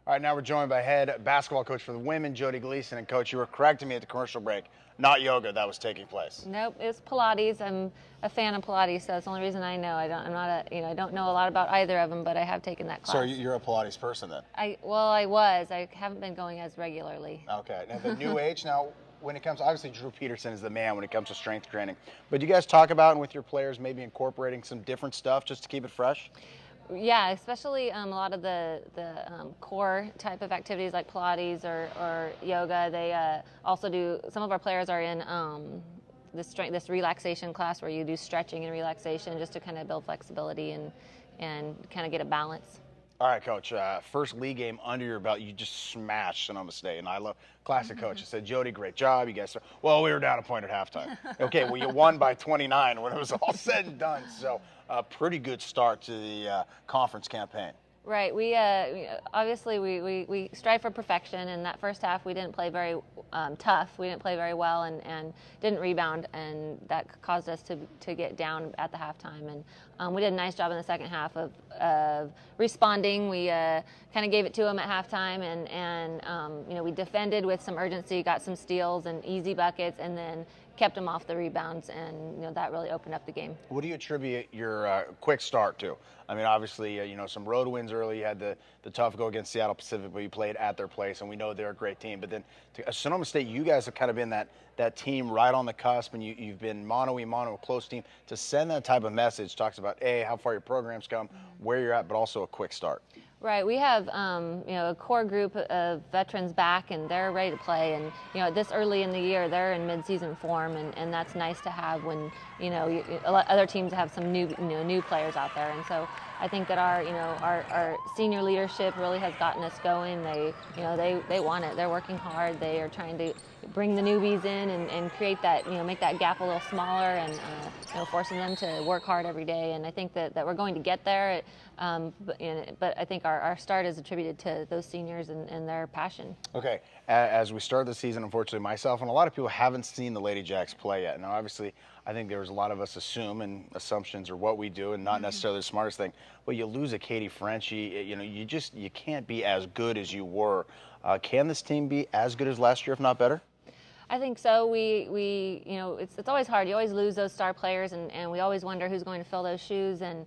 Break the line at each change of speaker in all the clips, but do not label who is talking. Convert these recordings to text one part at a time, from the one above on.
All right, now we're joined by head basketball coach for the women, Joddie Gleason. And Coach, you were correcting me at the commercial break. Not yoga that was taking place.
Nope, it's Pilates. I'm a fan of Pilates, so that's the only reason I know. I don't know a lot about either of them, but I have taken that class.
So you're a Pilates person then?
I was. I haven't been going as regularly.
Okay. Now the new age now. When it comes, obviously Drew Peterson is the man when it comes to strength training. But do you guys talk about and with your players maybe incorporating some different stuff just to keep it fresh?
Yeah, especially a lot of the core type of activities like Pilates or yoga. They also do. Some of our players are in this relaxation class where you do stretching and relaxation just to kind of build flexibility and kind of get a balance.
All right, Coach, first league game under your belt, you just smashed Sonoma State, and I love classic coach. I said, Joddie, great job. You guys, well, we were down a point at halftime. Okay, well, you won by 29 when it was all said and done, so a pretty good start to the conference campaign.
Right. We obviously we strive for perfection, and that first half we didn't play very tough. We didn't play very well and didn't rebound, and that caused us to get down at the halftime. And we did a nice job in the second half of responding. We kind of gave it to them at halftime, and we defended with some urgency, got some steals and easy buckets, and then kept them off the rebounds, and that really opened up the game.
What do you attribute your quick start to? I mean, obviously, some road wins early. You had the tough go against Seattle Pacific, but you played at their place, and we know they're a great team. But then Sonoma State, you guys have kind of been that team right on the cusp, and you've been mano-a-mano, a close team. To send that type of message talks about, A, how far your program's come, where you're at, but also a quick start.
Right, we have a core group of veterans back, and they're ready to play. And this early in the year, they're in mid-season form, and that's nice to have when other teams have some new players out there. And so I think that our senior leadership really has gotten us going. They want it. They're working hard. They are trying to bring the newbies in and create that make that gap a little smaller, and forcing them to work hard every day. And I think that we're going to get there. But I think our start is attributed to those seniors and their passion.
Okay, as we start the season, unfortunately, myself and a lot of people haven't seen the Lady Jacks play yet. Now, obviously, I think there's a lot of us assume, and assumptions are what we do and not necessarily the smartest thing. But you lose a Katie French, you can't be as good as you were. Can this team be as good as last year, if not better?
I think so. It's always hard. You always lose those star players, and we always wonder who's going to fill those shoes, and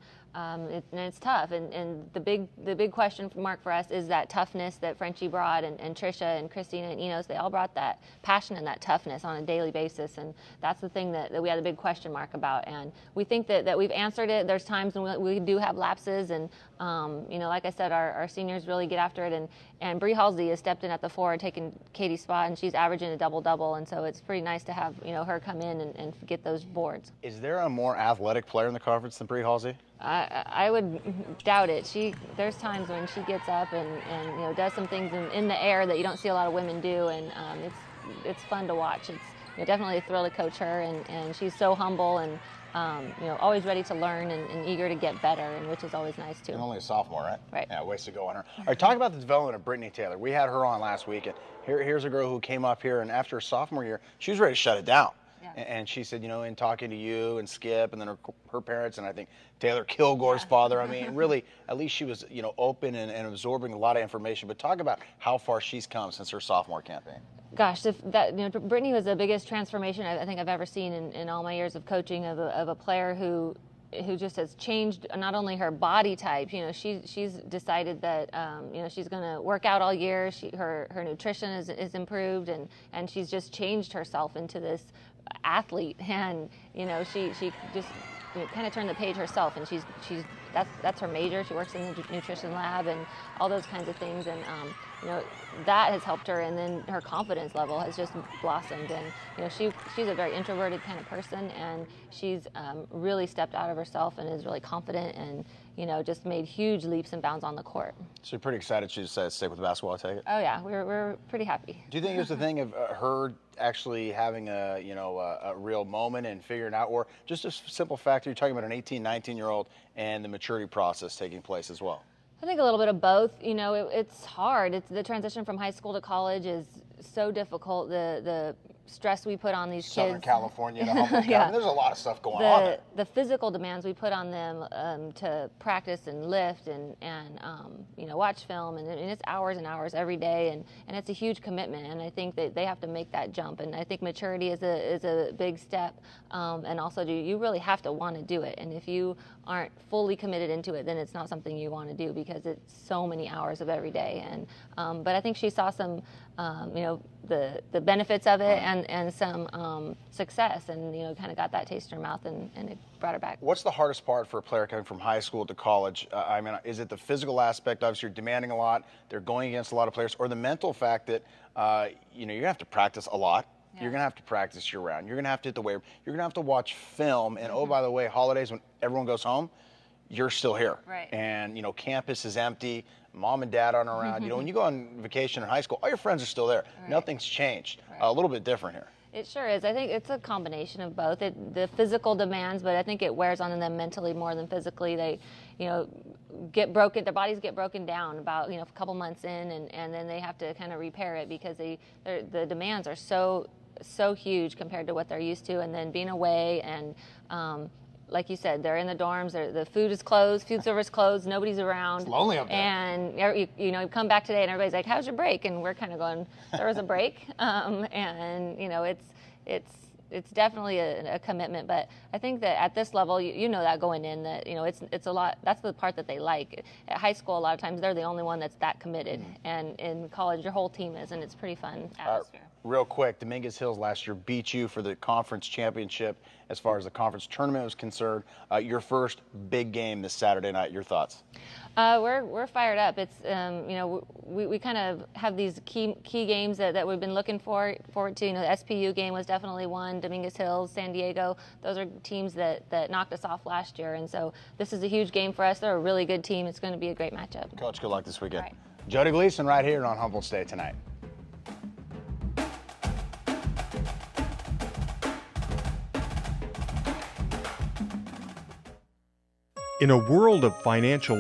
it's tough. And the big question mark for us is that toughness that Frenchie brought, and Trisha and Christina and Enos, they all brought that passion and that toughness on a daily basis, and that's the thing that we had a big question mark about. And we think that we've answered it. There's times when we do have lapses, and like I said, our seniors really get after it, and Bree Halsey has stepped in at the 4 and taken Katie's spot, and she's averaging a double-double, and so it's pretty nice to have her come in and get those boards.
Is there a more athletic player in the conference than Bree Halsey?
I would doubt it. There's times when she gets up and does some things in the air that you don't see a lot of women do, and it's fun to watch. It's definitely a thrill to coach her, and she's so humble and always ready to learn and eager to get better, and which is always nice too.
And only a sophomore, right?
Right.
Yeah, ways to go on her. All right, talk about the development of Brittany Taylor. We had her on last week, and here's a girl who came up here, and after her sophomore year, she was ready to shut it down. Yeah. And she said, in talking to you and Skip and then her parents, and I think Taylor Kilgore's father, I mean, really, at least she was, open and absorbing a lot of information. But talk about how far she's come since her sophomore campaign.
Gosh, Brittany was the biggest transformation I think I've ever seen in all my years of coaching of a player who just has changed not only her body type. She's decided that she's going to work out all year. Her nutrition is improved, and she's just changed herself into this athlete. And she just kind of turned the page herself, and that's her major. She works in the nutrition lab and all those kinds of things, and that has helped her, and then her confidence level has just blossomed. And she's a very introverted kind of person, and she's really stepped out of herself and is really confident, and just made huge leaps and bounds on the court.
So you're pretty excited she decided to stick with basketball, I take it?
Oh yeah, we're pretty happy.
Do you think it was the thing of her actually having a real moment and figuring out, or just a simple fact you're talking about an 18, 19-year-old and the maturity process taking place as well?
I think a little bit of both. It's hard. The transition from high school to college is so difficult. The stress we put on these
Southern
kids.
California to Humboldt.
Yeah.
I mean, there's a lot of stuff going on there.
The physical demands we put on them to practice and lift and watch film, and it's hours and hours every day, and it's a huge commitment, and I think that they have to make that jump, and I think maturity is a big step, and also you really have to want to do it, and if you aren't fully committed into it, then it's not something you want to do because it's so many hours of every day, and but I think she saw some the benefits of it and some success, and kind of got that taste in her mouth, and it brought her back.
What's the hardest part for a player coming from high school to college? I mean, is it the physical aspect? Obviously, you're demanding a lot. They're going against a lot of players, or the mental fact that you're gonna have to practice a lot. Yeah. You're gonna have to practice year-round. You're gonna have to hit the weight room. You're gonna have to watch film. And oh, by the way, holidays when everyone goes home, you're still here.
Right.
And campus is empty. Mom and dad aren't around. When you go on vacation in high school, all your friends are still there. Right. Nothing's changed. Right. A little bit different here.
It sure is. I think it's a combination of both. The physical demands, but I think it wears on them mentally more than physically. They, get broken. Their bodies get broken down about a couple months in, and then they have to kind of repair it because the demands are so huge compared to what they're used to, and then being away and. Like you said, they're in the dorms. The food is closed. Food service closed. Nobody's around.
It's lonely up there.
And you come back today, and everybody's like, "How's your break?" And we're kind of going, "There was a break." It's definitely a commitment. But I think that at this level, that going in that it's a lot. That's the part that they like. At high school, a lot of times they're the only one that's that committed, and in college, your whole team is, and it's pretty fun atmosphere.
Real quick, Dominguez Hills last year beat you for the conference championship as far as the conference tournament was concerned. Your first big game this Saturday night. Your thoughts?
We're fired up. It's we kind of have these key games that we've been looking forward to. The SPU game was definitely one. Dominguez Hills, San Diego. Those are teams that knocked us off last year, and so this is a huge game for us. They're a really good team. It's going to be a great matchup.
Coach, good luck this weekend.
Right.
Joddie Gleason right here on Humboldt State Tonight.
In a world of financial